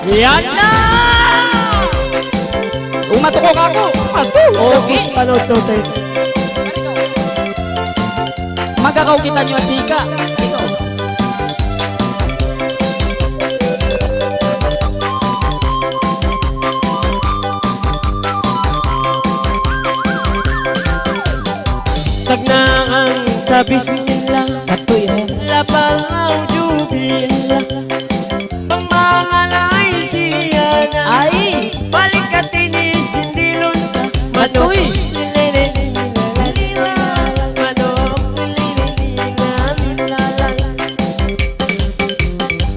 Yan na! Umatukok ako. Okay. Ano to, tay? Magkakaw kita niyo at chika. Ito. Tagnaan tabis nila, Katoy mo. lapang ang jubila. Pangmangalay siya na, Ay! balik at tinis, hindi lunta. Katoy!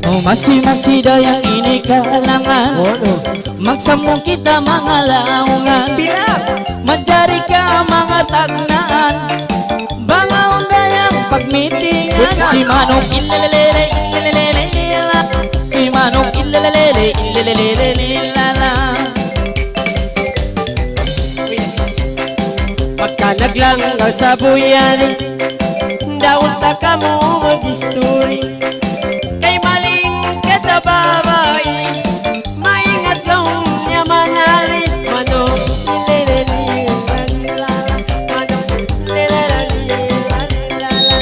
Oh, masi-masi dayang ini kalangan. Magsambong kita mga laungan. Bilang! Manjari ka mga tagnaan. Bangaw dayang pagmitingan. Si Manong ilalele, ilalele, ilala. Si Manong ilalele, ilalele, ilala. Pagka naglangaw sa buyan, daon ta ka mo mag-story. Kay maling katababay, maingat lang niya manali. Manong leleli, lalilala. Manong leleli, lalilala.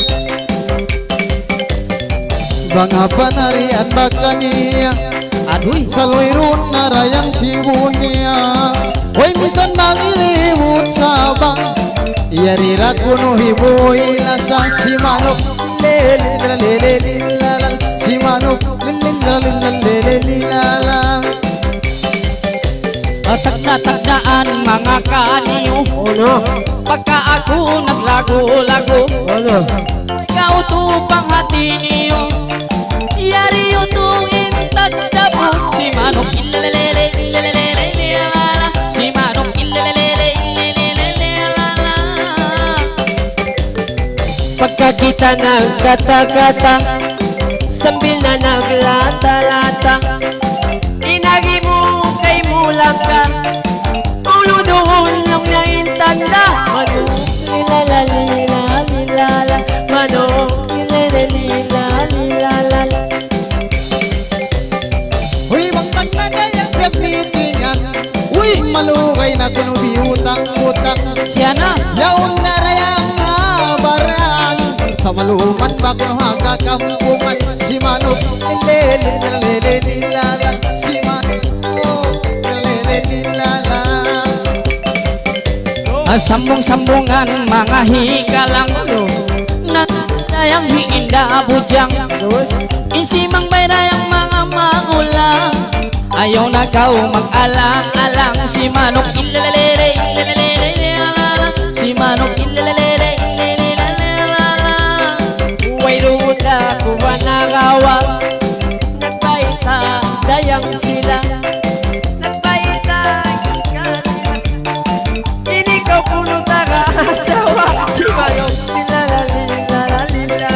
Banga panarian bakania Aduy! sa loiron narayang sibunia. Hoy misan magiliwot sa bang yarira kuno hiboy lasa si manok lelelelelelelal si manok lelelelelelelal. Tagna-tagnaan mga kaniyo. Pagka ako naglago-lago, ikaw tupang hati niyo. Yari yung tuwing tagdabo. Si Manong ilalele, ilalele, ilalala. Si Manong ilalele, ilalele, ilalala. Pagka kita ng kata-kata, sambil na naglata-lata, inagi mo kay mulang ka, ulo doon lang na intanda. Manong lilalalila, lilala. Manong lilalalila, lilala. Hoy bangtang na dayang pagmitingan. Uy malukay na kuno biutang-utang. Siya na. Yaong narayang abaran sa maluman ba kuno hagakampungan. Si manok lelelelelelelal si manok lelelelelelal. Sambong-sambungan mga hikalang Natayang hiinda budyang Isimang bayrayang mga magulang Ayaw na kau mag-alang-alang. Si Manok ilalele, ilalele, ilalala. Si Manok ilalele, ilalele, ilalala. Uway ruta kuha nagawa, nagbaita dayang sila. Nagbaita ka, hindi ka puno taga-asawa. Si Manok lilalalila,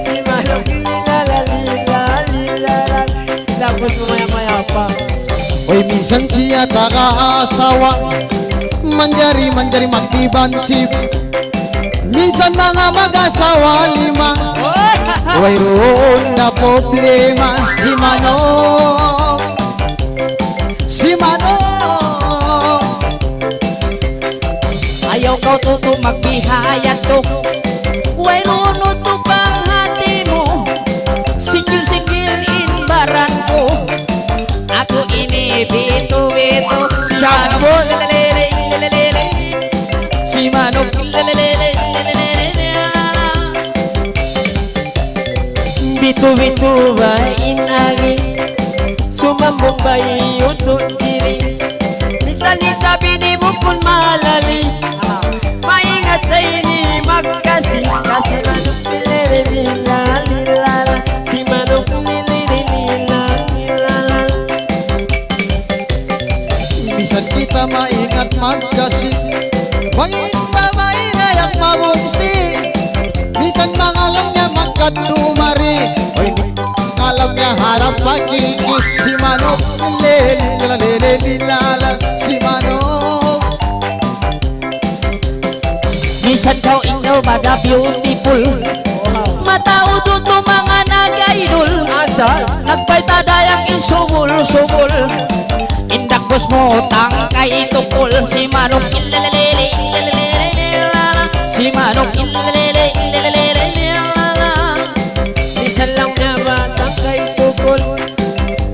si Manok lilalalila. Tapos mamaya-maya pa, Hoy minsan siya taka-asawa, manjari-manjari magbibansip. Minsan mga mag-asawa lima, way roon na problema. Si Manok, si Manok. Ayaw kau tuto magbihayat to. Way runo to pang hati mo. Sikil-sikil inbaran ko. Ako ini bito-bito. Si Manok ilalele, ilalele. Si Manok ilalele, ilalele. bito-bito ba inagi, sumambong ba iyutong diri. Minsan sabi ni mo kung malali, maingat tayo ni magkasi. Kasi Manok lilalala, si Manok lilalala. Minsan kita maingat magkasi, wangin babae na yung magungsi. Minsan mangalam niya magkatumari, oy alam niya harap pagkiki. Si Manok lelelelelelala, si Manok. Minsan kau ikaw bada beautiful. Matao to mga nag-idol. Asa? Sabay tadayang insubol-subol Indagos mo tangkay tukol Si Manong ilalele ilalele Si Manong ilalele ilalele Isa lang na batang kay tukol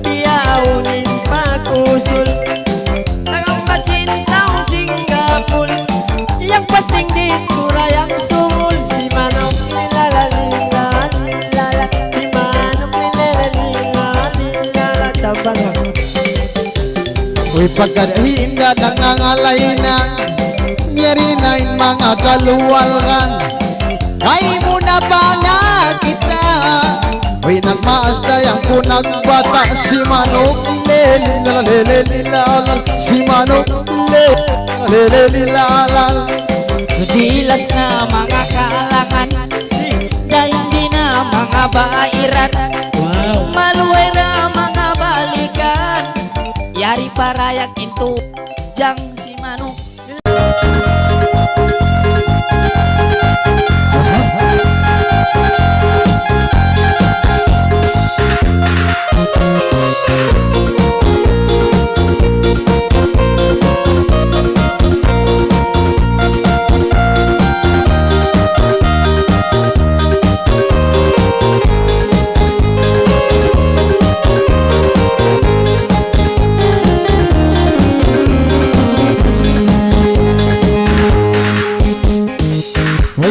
Piyaunin pag-usul Tangang masintaw Singapore Yang penting dito rayang sumul Si Manong nilalalila lala Si Manong nilalalila lala Sabang Uy pagkadahinda ng nangalay na Nyari na yung mga kaluwalkan Ay mo na ba nga kita Uy nagmaasta yung kunagbata Si Manok lelelelelelal Si Manok lelelelelelal Dilas na mga kalangan Dahil di na mga bairan Maluway na mga balikan Yari parayak into Jang si Manong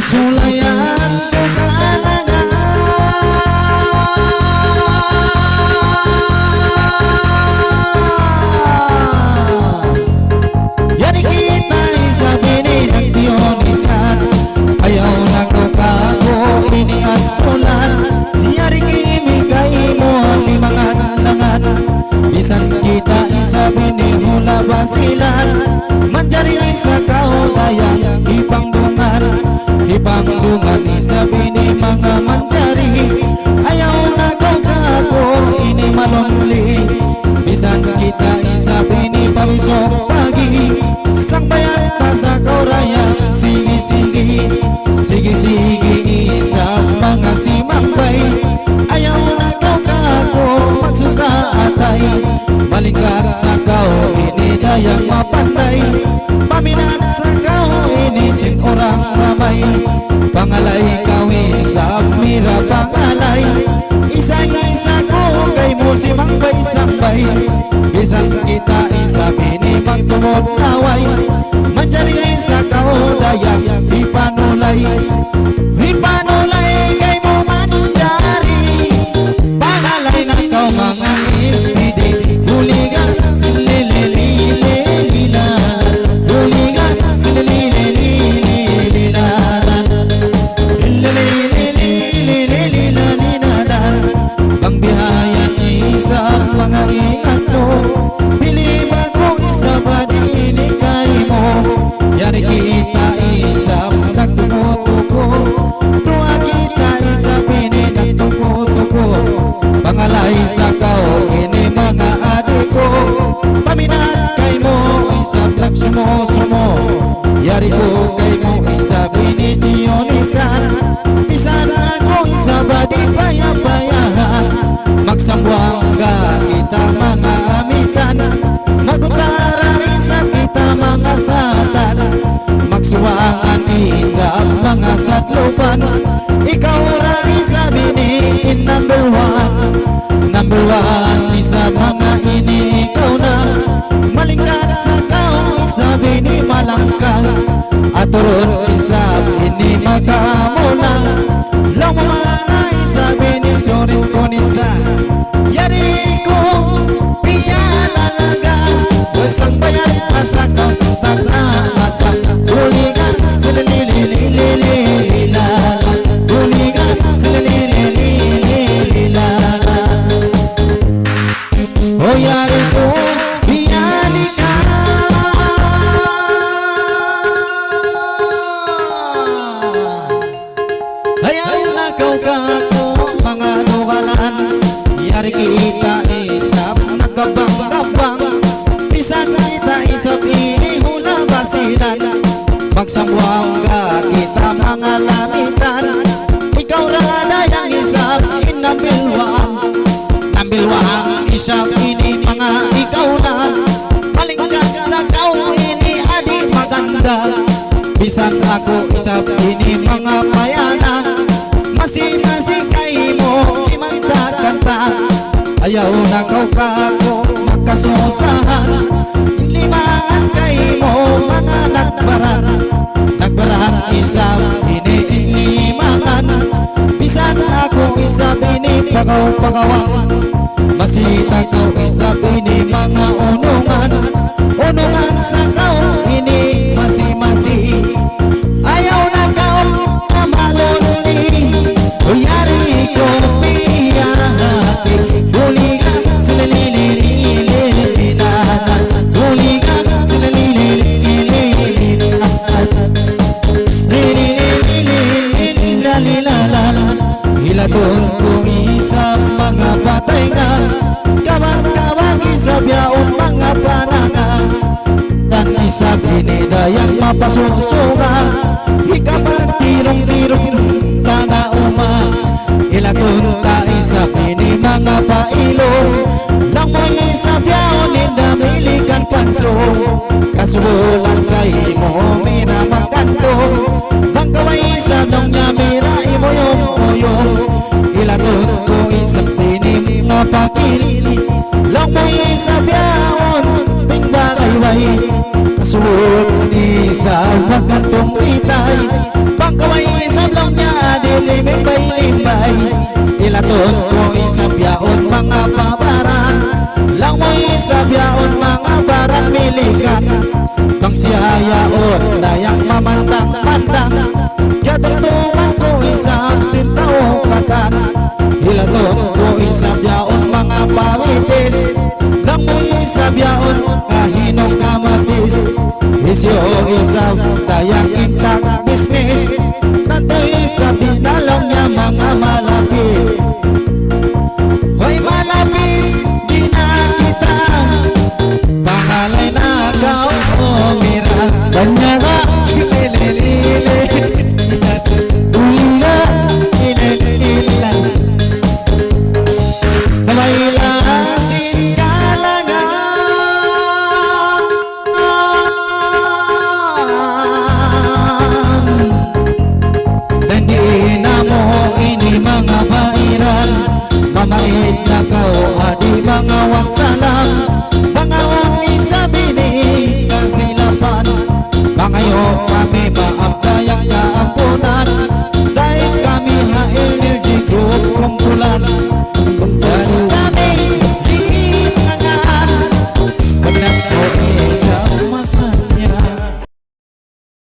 Sulayan ko talaga Yani kita isa bininang Dionisan Ayaw na ko kako ini astulan Yari kimigay mo limangan-langan Bisan kita isa binihula basilan Manjari isa kaudaya ipangdungan Ipangdungan isa bini mga manjari Ayaw na kau kako ini malonli Bisan kita isa bini pawisok pagi Sang bayan tasa kau raya Sigi-sigi Sigi-sigi isa mga simambay Ayaw na kau kako magsusah atay Malingkat sa kau ini dayang mapandai Paminat sa kau ini sin orang ramai Pangalay kau isa mira pangalay Isa-isa ko kay mo si Mangbay Sambay Bisan kita isa ini magtumod naway Manjari isa kau dayang ipanulay Ipanulay kay mo manjari Pangalay na kau mga istidi Huligan silililililila Huligan silililililila Lililililililila Bang bihayan isa mga ingat mo Bilib ako isa ba dinikay mo Yari kita isa nagtuko-tuko Doa kita isa pinagtuko-tuko Pangalay sa kao ini mga adik ko Paminat kay mo isa nagsumo-sumo Yari ko kay mo isa pinitionisan Bisan ako isa ba di paya-payahan Magsambuanga kita mga amitan Magutara isa kita mga satan Magsuwangan isa mga satlopan Ikaw ra isa biniin number one isa mga ini ikaw na Malingkat sa tao isa bini malangkang Aturun isa bini magamuna Long mga isa bini surit konita Yari ko piyalalaga Besang bayan asak tak na asak Huligan sililililililila Huligan sililililililila Oh yari ko piyalika Ayaw na kau kako mga nuwalan Yari kita isap nagkabang-kabang Bisan kita isap inihula basilan Magsambuanga kita mga lamitan Ikaw rada yang isap inambilwang Nambilwang isang ini mga ikaw na malingkat sa tao ini adi maganda. Bisan ako isang ini mga payana masing-masing kay mo imanta-kanta. Ayaw na kau kako makasusahan limangan kay mo mga nagbaran isang ini limangan. Bisan ako isang ini pagaw-pagawan masita kau isang ini mga unungan sa tao ini masing-masing. Ayaw na kau mamaloni uyari ko piyahati buligan sila nililinanan buligan sila nililinanan nilililililalalan hilaton ko isang mga patay nga kawag-kawag isa biyaon mga pananga dan isa binidayang mapasusuga ikapat tirong-tirong tana uma hilaton ka isa bini mga pailong lang mo isa biyaon indamilikan panso kasubulan kay mo mira magkanto bang kaway isa dong niya mira imoyong hilaton ko isa bini mga pakili lang mo isa biyaon ting bagayway kasubulan isa magkantong itay bang kaway isa dong niya adilimbay-limbay hilaton ko isa biyaon mga pabaran lang mo isa biyaon mga baran milikan bang siyayaon dayang mamantang-mantang katungtungan ko isang sinsaw katan hilaton ko isa biyaon mga pawitis lang mo isa biyaon kahinong kamatis isyo isa dayang intang bisnis nato isa binalong niya mga malapis. Hoy malapis di na kita pangalay na kau mira kanya nga sililili uliga silililan namaylasin kalangan dan di na mo ini mga bairan mamait na kau adi mga wasalam mga wami sa bini kasilapan mga yo kami